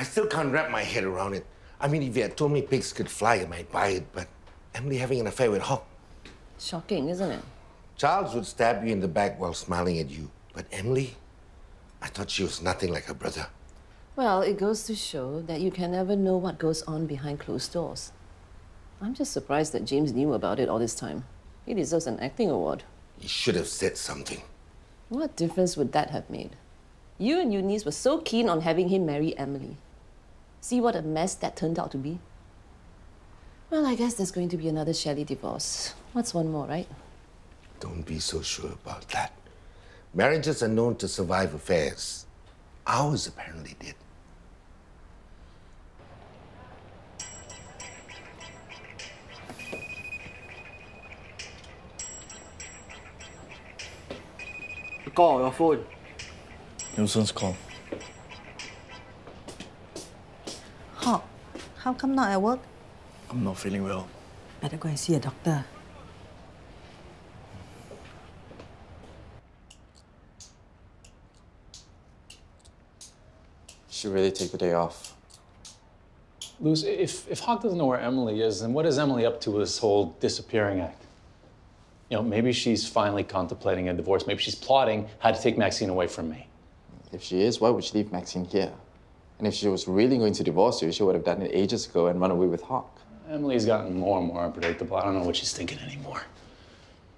still can't wrap my head around it. I mean, if you had told me pigs could fly, I might buy it, but Emily having an affair with Hock. Shocking, isn't it? Charles would stab you in the back while smiling at you. But Emily, I thought she was nothing like her brother. Well, it goes to show that you can never know what goes on behind closed doors. I'm just surprised that James knew about it all this time. He deserves an acting award. He should have said something. What difference would that have made? You and Eunice were so keen on having him marry Emily. See what a mess that turned out to be? Well, I guess there's going to be another Shelley divorce. What's one more, right? Don't be so sure about that. Marriages are known to survive affairs. Ours apparently did. Call your phone. Nuisance call. Hock, how come not at work? I'm not feeling well. Better go and see a doctor. Should really take the day off. Luz, if Hock doesn't know where Emily is, then what is Emily up to with this whole disappearing act? You know, maybe she's finally contemplating a divorce. Maybe she's plotting how to take Maxine away from me. If she is, why would she leave Maxine here? And if she was really going to divorce you, she would have done it ages ago and run away with Hock. Emily's gotten more and more unpredictable. I don't know what she's thinking anymore.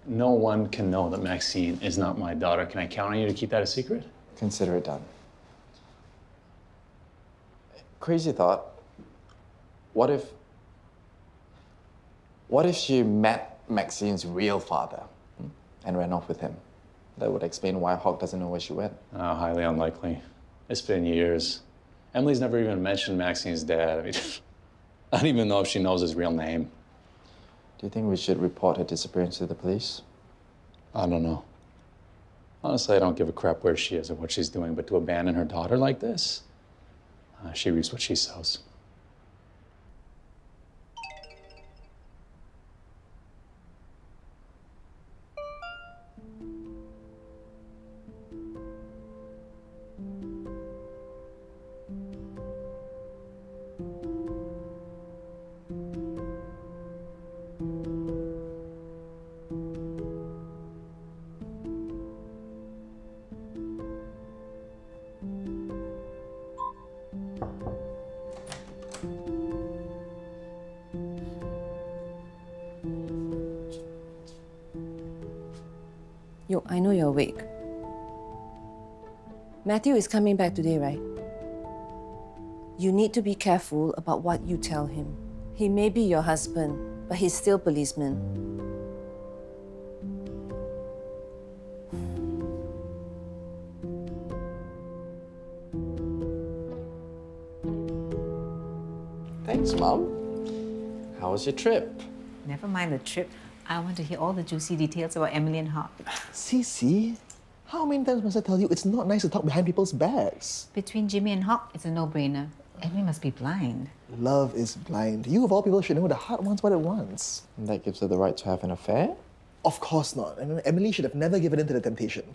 No one can know that Maxine is not my daughter. Can I count on you to keep that a secret? Consider it done. Crazy thought. What if she met Maxine's real father and ran off with him? That would explain why Hock doesn't know where she went. Oh, highly unlikely. It's been years. Emily's never even mentioned Maxine's dad. I mean, I don't even know if she knows his real name. Do you think we should report her disappearance to the police? I don't know. Honestly, I don't give a crap where she is or what she's doing, but to abandon her daughter like this, she reaps what she sows. Yoke, I know you're awake. Matthew is coming back today, right? You need to be careful about what you tell him. He may be your husband, but he's still policeman. Thanks, Mom. How was your trip? Never mind the trip. I want to hear all the juicy details about Emily and Hock. Cece, how many times must I tell you it's not nice to talk behind people's backs? Between Jimmy and Hock, it's a no-brainer. Emily must be blind. Love is blind. You, of all people, should know the heart wants what it wants. And that gives her the right to have an affair? Of course not. And Emily should have never given in to the temptation.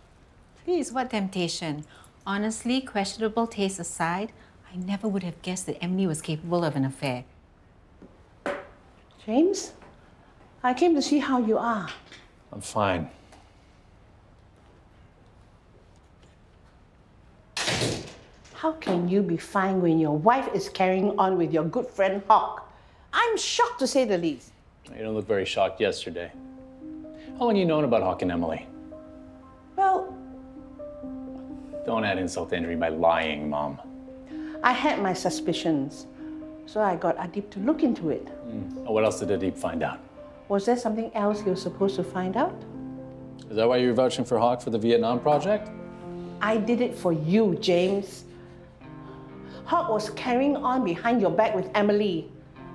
Please, what temptation? Honestly, questionable taste aside, I never would have guessed that Emily was capable of an affair. James, I came to see how you are. I'm fine. How can you be fine when your wife is carrying on with your good friend Hock? I'm shocked to say the least. You don't look very shocked yesterday. How long have you known about Hock and Emily? Well, Don't add insult to injury by lying, Mom. I had my suspicions, so I got Adib to look into it. What else did Adib find out? Was there something else you were supposed to find out? Is that why you were vouching for Hock for the Vietnam project? I did it for you, James. Hock was carrying on behind your back with Emily.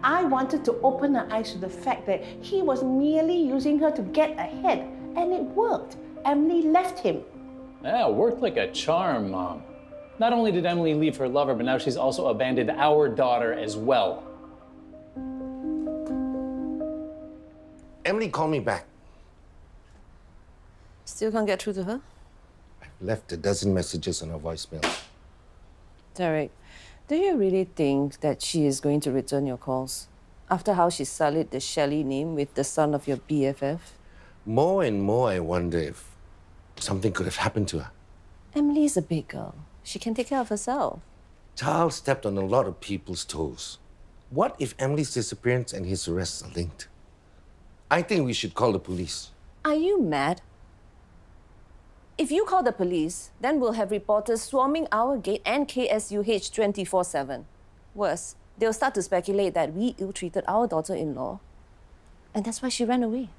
I wanted to open her eyes to the fact that he was merely using her to get ahead, and it worked. Emily left him. Yeah, it worked like a charm, Mom. Not only did Emily leave her lover, but now she's also abandoned our daughter as well. Emily called me back. Still can't get through to her? I've left a dozen messages on her voicemail. Derek, Do you really think that she is going to return your calls? After how she sullied the Shelley name with the son of your BFF? More and more, I wonder if something could have happened to her. Emily is a big girl. She can take care of herself. Charles stepped on a lot of people's toes. What if Emily's disappearance and his arrest are linked? I think we should call the police. Are you mad? If you call the police, then we'll have reporters swarming our gate and KSUH 24/7. Worse, they'll start to speculate that we ill-treated our daughter-in-law, and that's why she ran away.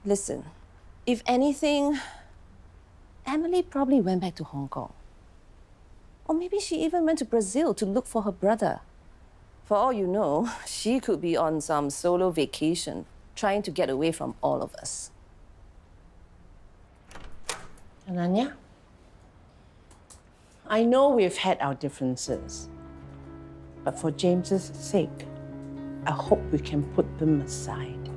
Listen, if anything, Emily probably went back to Hong Kong. Or maybe she even went to Brazil to look for her brother. For all you know, she could be on some solo vacation, trying to get away from all of us. Ananya, I know we've had our differences, but for James's sake, I hope we can put them aside.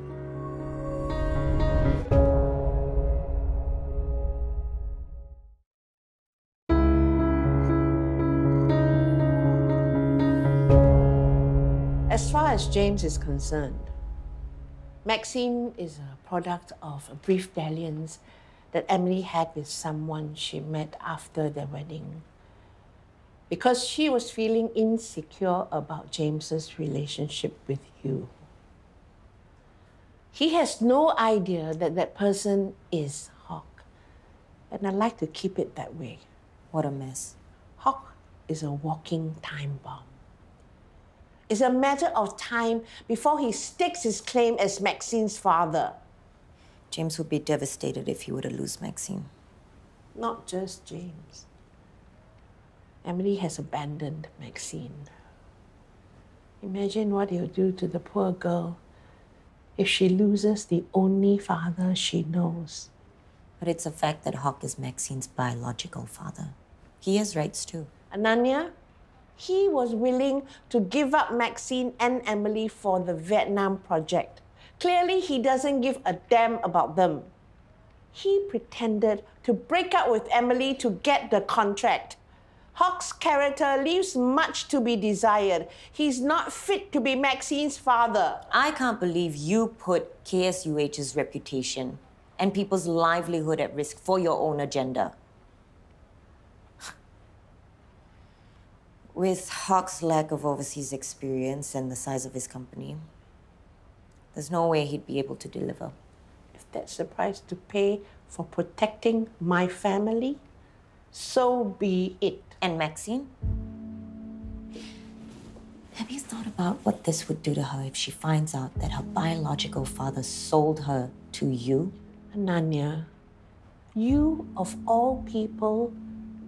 As far as James is concerned, Maxine is a product of a brief dalliance that Emily had with someone she met after their wedding, because she was feeling insecure about James's relationship with you. He has no idea that that person is Hock, and I'd like to keep it that way. What a mess. Hock is a walking time bomb. It's a matter of time before he stakes his claim as Maxine's father. James would be devastated if he were to lose Maxine. Not just James. Emily has abandoned Maxine. Imagine what he'll do to the poor girl if she loses the only father she knows. But it's a fact that Hock is Maxine's biological father. He has rights too. Ananya, he was willing to give up Maxine and Emily for the Vietnam project. Clearly, he doesn't give a damn about them. He pretended to break up with Emily to get the contract. Hock's character leaves much to be desired. He's not fit to be Maxine's father. I can't believe you put KSUH's reputation and people's livelihood at risk for your own agenda. With Hock's lack of overseas experience and the size of his company, there's no way he'd be able to deliver. If that's the price to pay for protecting my family, so be it. And Maxine? Have you thought about what this would do to her if she finds out that her biological father sold her to you? Ananya, you of all people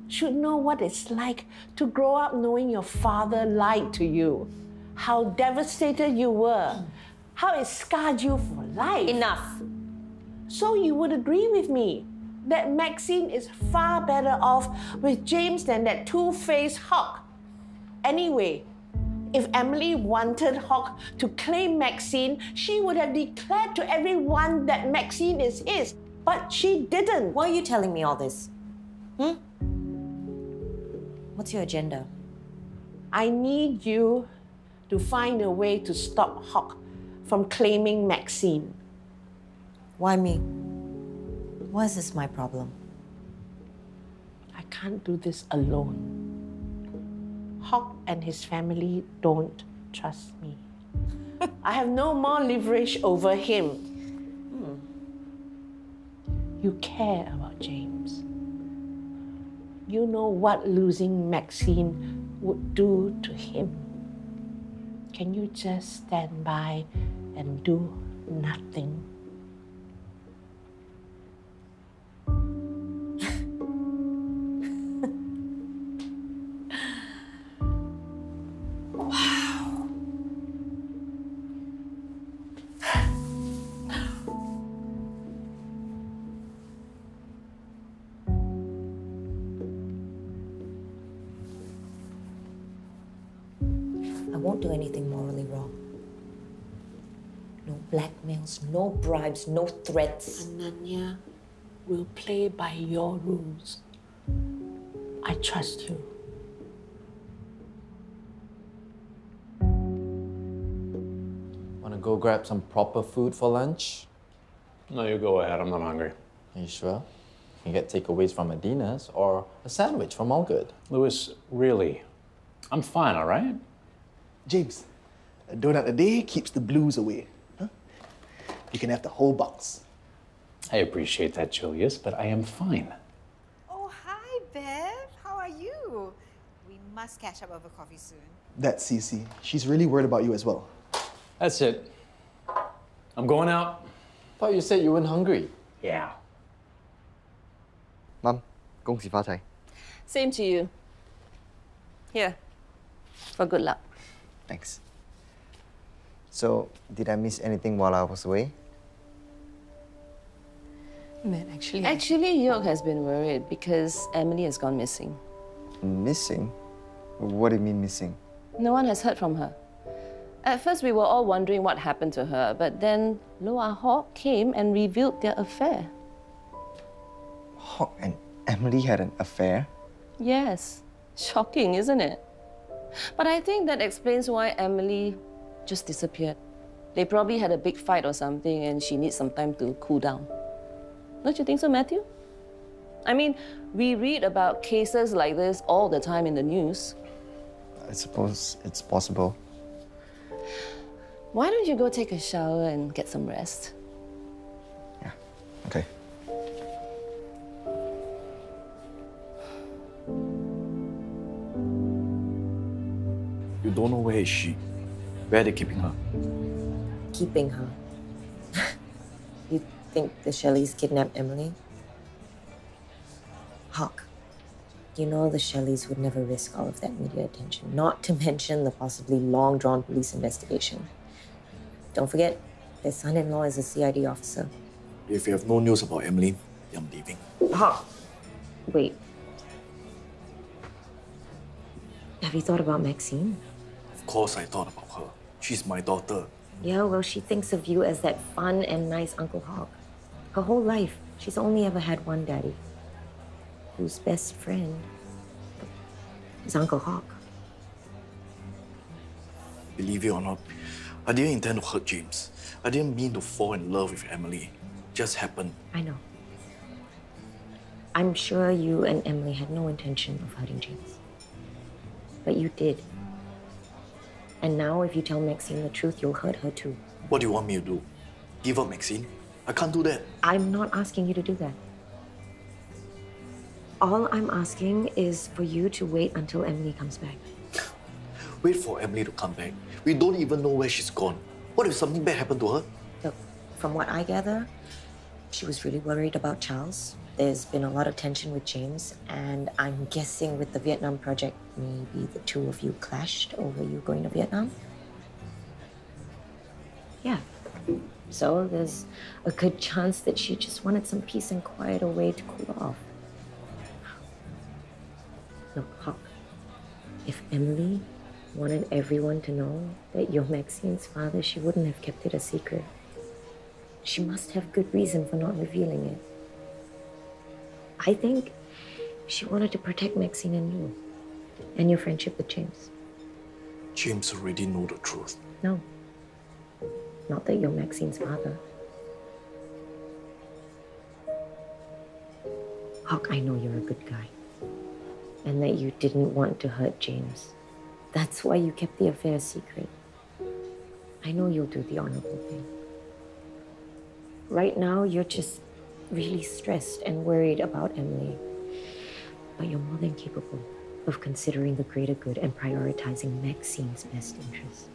should know what it's like to grow up knowing your father lied to you, how devastated you were, how it scarred you for life. Enough. So you would agree with me that Maxine is far better off with James than that two-faced Hock. Anyway, if Emily wanted Hock to claim Maxine, she would have declared to everyone that Maxine is his, but she didn't. Why are you telling me all this? What's your agenda? I need you to find a way to stop Hock from claiming Maxine. Why me? Why is this my problem? I can't do this alone. Hock and his family don't trust me. I have no more leverage over him. You care about James. You know what losing Maxine would do to him. Can you just stand by and do nothing? I won't do anything morally wrong. No blackmails, no bribes, no threats. Ananya will play by your rules. I trust you. go grab some proper food for lunch? No, you go ahead. I'm not hungry. Are you sure? You can get takeaways from Adina's or a sandwich from Allgood. Louis, really? I'm fine, all right? James, a donut a day keeps the blues away. Huh? You can have the whole box. I appreciate that, Julius, but I am fine. Oh, hi, Bev. How are you? We must catch up over coffee soon. That's Cece. She's really worried about you as well. That's it. I'm going out. Thought you said you weren't hungry. Yeah. Mum, 恭喜发财. Same to you. Here, for good luck. Thanks. So, did I miss anything while I was away? Man, actually, Yoke has been worried because Emily has gone missing. Missing? What do you mean missing? No one has heard from her. At first, we were all wondering what happened to her, but then Ah Hock came and revealed their affair. Hock and Emily had an affair? Yes. Shocking, isn't it? But I think that explains why Emily just disappeared. They probably had a big fight or something and she needs some time to cool down. Don't you think so, Matthew? I mean, we read about cases like this all the time in the news. I suppose it's possible. Why don't you go take a shower and get some rest? Yeah, okay. You don't know where is she? Where are they keeping her? Keeping her. You think the Shelleys kidnapped Emily? Hock, you know the Shelleys would never risk all of that media attention, not to mention the possibly long-drawn police investigation. Don't forget, their son-in-law is a CID officer. If you have no news about Emily, I'm leaving. Hock, wait. Have you thought about Maxine? Of course I thought about her. She's my daughter. Yeah, well, she thinks of you as that fun and nice Uncle Hock. Her whole life, she's only ever had one daddy, whose best friend is Uncle Hock. Believe it or not, I didn't intend to hurt James. I didn't mean to fall in love with Emily. It just happened. I know. I'm sure you and Emily had no intention of hurting James. But you did. And now if you tell Maxine the truth, you'll hurt her too. What do you want me to do? Give up Maxine? I can't do that. I'm not asking you to do that. All I'm asking is for you to wait until Emily comes back. Wait for Emily to come back. We don't even know where she's gone. What if something bad happened to her? Look, from what I gather, she was really worried about Charles. There's been a lot of tension with James, and I'm guessing with the Vietnam project, maybe the two of you clashed over you going to Vietnam? Yeah. So there's a good chance that she just wanted some peace and quiet away to cool off. Look, Hock, if Emily wanted everyone to know that you're Maxine's father, she wouldn't have kept it a secret. She must have good reason for not revealing it. I think she wanted to protect Maxine and you, and your friendship with James. James already know the truth. No. Not that you're Maxine's father. Hock, I know you're a good guy. And that you didn't want to hurt James. That's why you kept the affair secret. I know you'll do the honorable thing. Right now, you're just really stressed and worried about Emily. But you're more than capable of considering the greater good and prioritizing Maxine's best interests.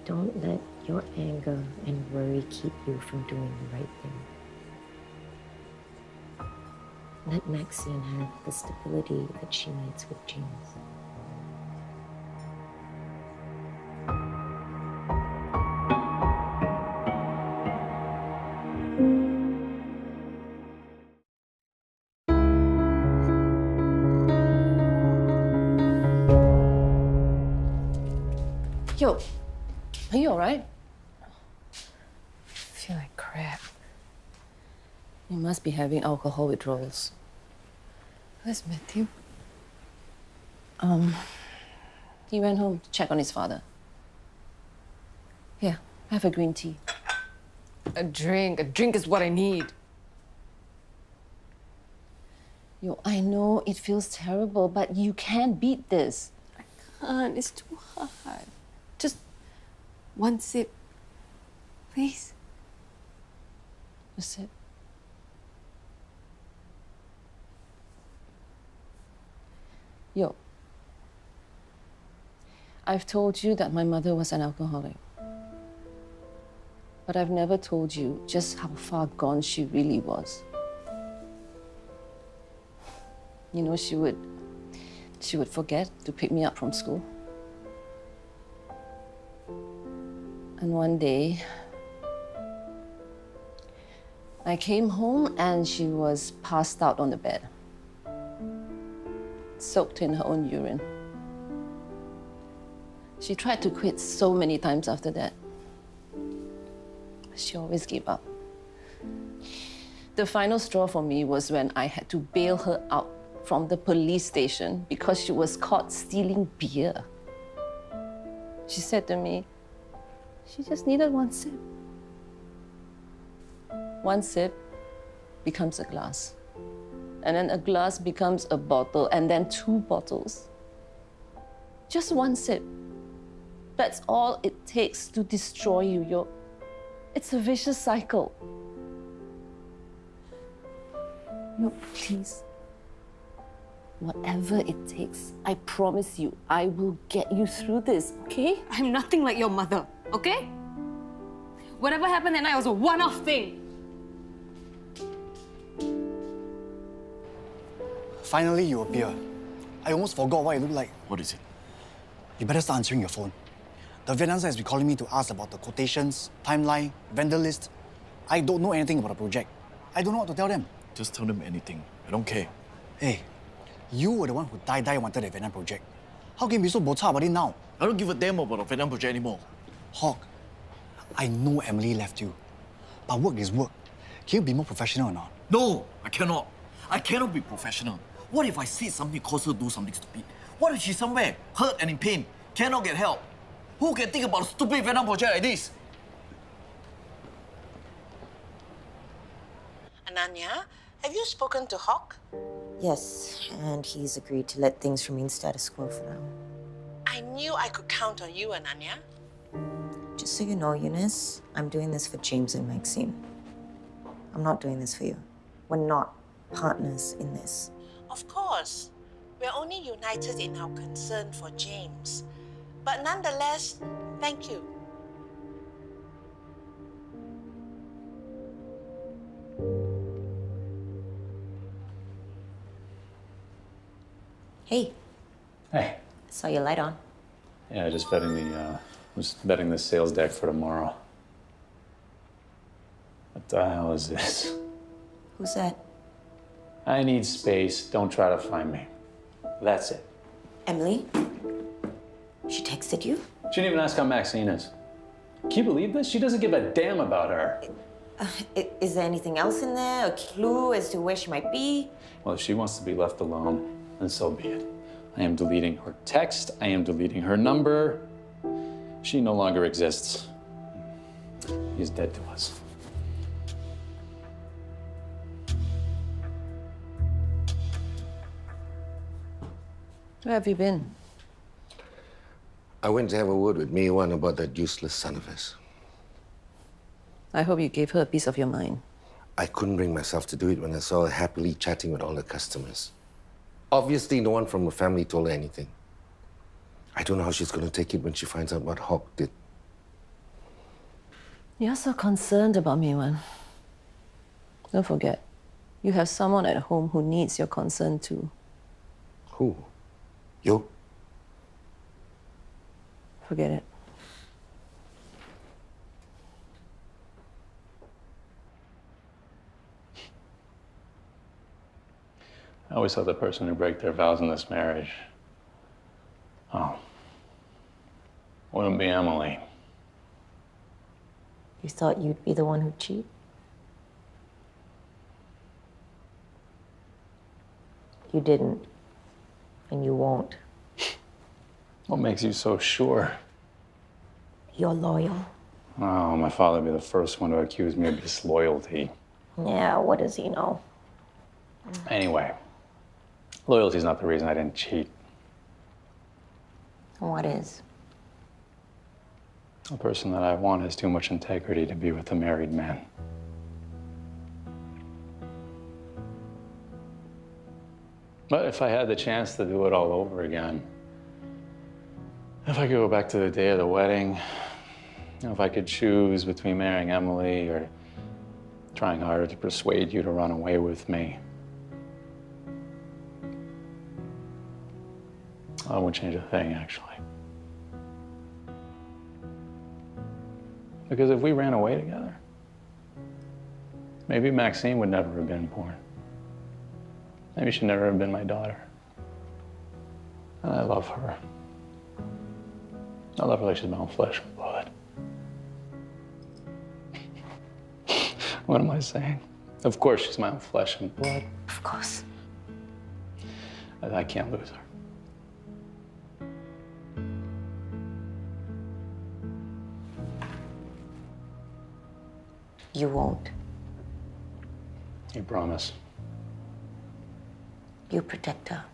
Don't let your anger and worry keep you from doing the right thing. Let Maxine have the stability that she needs with James. Yo, are you all right? I feel like crap. You must be having alcohol withdrawals. Where's Matthew? He went home to check on his father. Here, have a green tea. A drink. A drink is what I need. Yo, I know it feels terrible, but you can beat this. I can't. It's too hard. Just one sip. Please. A sip. Yo, I've told you that my mother was an alcoholic. But I've never told you just how far gone she really was. You know, she would forget to pick me up from school. And one day, I came home and she was passed out on the bed, soaked in her own urine. She tried to quit so many times after that. She always gave up. The final straw for me was when I had to bail her out from the police station because she was caught stealing beer. She said to me, she just needed one sip. One sip becomes a glass. And then a glass becomes a bottle, and then 2 bottles. Just one sip. That's all it takes to destroy you, Yoke. It's a vicious cycle. Yoke, please. Whatever it takes, I promise you, I will get you through this, okay? I'm nothing like your mother, okay? Whatever happened that night was a one-off thing. Finally, you appear. I almost forgot what you look like. What is it? You better start answering your phone. The Vietnam side has been calling me to ask about the quotations, timeline, vendor list. I don't know anything about the project. I don't know what to tell them. Just tell them anything. I don't care. Hey, you were the one who die wanted the Vietnam project. How can you be so bocha about it now? I don't give a damn about the Vietnam project anymore. Hock, I know Emily left you. But work is work. Can you be more professional or not? No, I cannot. I cannot be professional. What if I see something cause her do something stupid? What if she's somewhere, hurt and in pain, cannot get help? Who can think about a stupid Vietnam project like this? Ananya, have you spoken to Hock? Yes, and he's agreed to let things remain status quo for now. I knew I could count on you, Ananya. Just so you know, Eunice, I'm doing this for James and Maxine. I'm not doing this for you. We're not partners in this. Of course. We're only united in our concern for James. But nonetheless, thank you. Hey. Hey. Saw your light on. Yeah, just betting the sales deck for tomorrow. What the hell is this? Who's that? I need space. Don't try to find me. That's it. Emily? She texted you? She didn't even ask how Maxine is. Can you believe this? She doesn't give a damn about her. Is there anything else in there? A clue as to where she might be? Well, if she wants to be left alone, then so be it. I am deleting her text. I am deleting her number. She no longer exists. He's dead to us. Where have you been? I went to have a word with May Wan about that useless son of hers. I hope you gave her a piece of your mind. I couldn't bring myself to do it when I saw her happily chatting with all the customers. Obviously, no one from her family told her anything. I don't know how she's going to take it when she finds out what Hock did. You're so concerned about me, Wan. Don't forget, you have someone at home who needs your concern too. Who? Yoke? Forget it. I always thought the person who break their vows in this marriage, wouldn't be Emily. You thought you'd be the one who'd cheat? You didn't. And you won't. What makes you so sure? You're loyal. Oh, my father would be the first one to accuse me of disloyalty. Yeah, what does he know? Anyway, loyalty's not the reason I didn't cheat. What is? The person that I want has too much integrity to be with a married man. But if I had the chance to do it all over again, if I could go back to the day of the wedding, if I could choose between marrying Emily or trying harder to persuade you to run away with me, I wouldn't change a thing, actually. Because if we ran away together, maybe Maxine would never have been born. Maybe she'd never have been my daughter. And I love her. I love her like she's my own flesh and blood. What am I saying? Of course she's my own flesh and blood. Of course. I can't lose her. You won't. You promise? You protect her.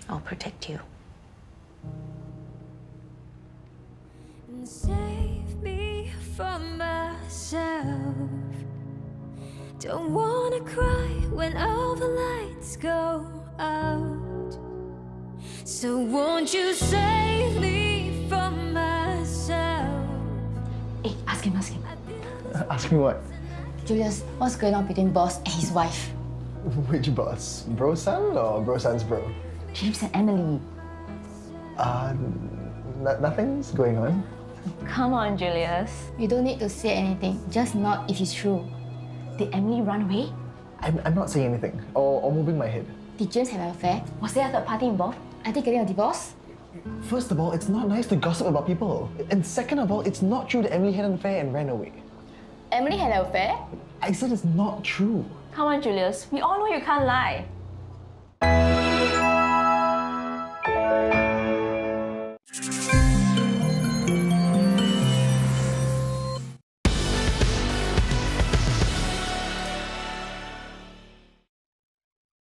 I'll protect you. Save me from myself. Don't wanna cry when all the lights go out. So won't you save me from myself? Hey, ask him. Ask me what? Julius, what's going on between boss and his wife? Which boss? Bro son or bro son's bro? James and Emily. Nothing's going on. Come on, Julius. You don't need to say anything. Just nod if it's true. Did Emily run away? I'm not saying anything or moving my head. Did James have an affair? Was there a third party involved? Are they getting a divorce? First of all, it's not nice to gossip about people. And second of all, it's not true that Emily had an affair and ran away. Emily had an affair? I said it's not true. Come on, Julius. We all know you can't lie.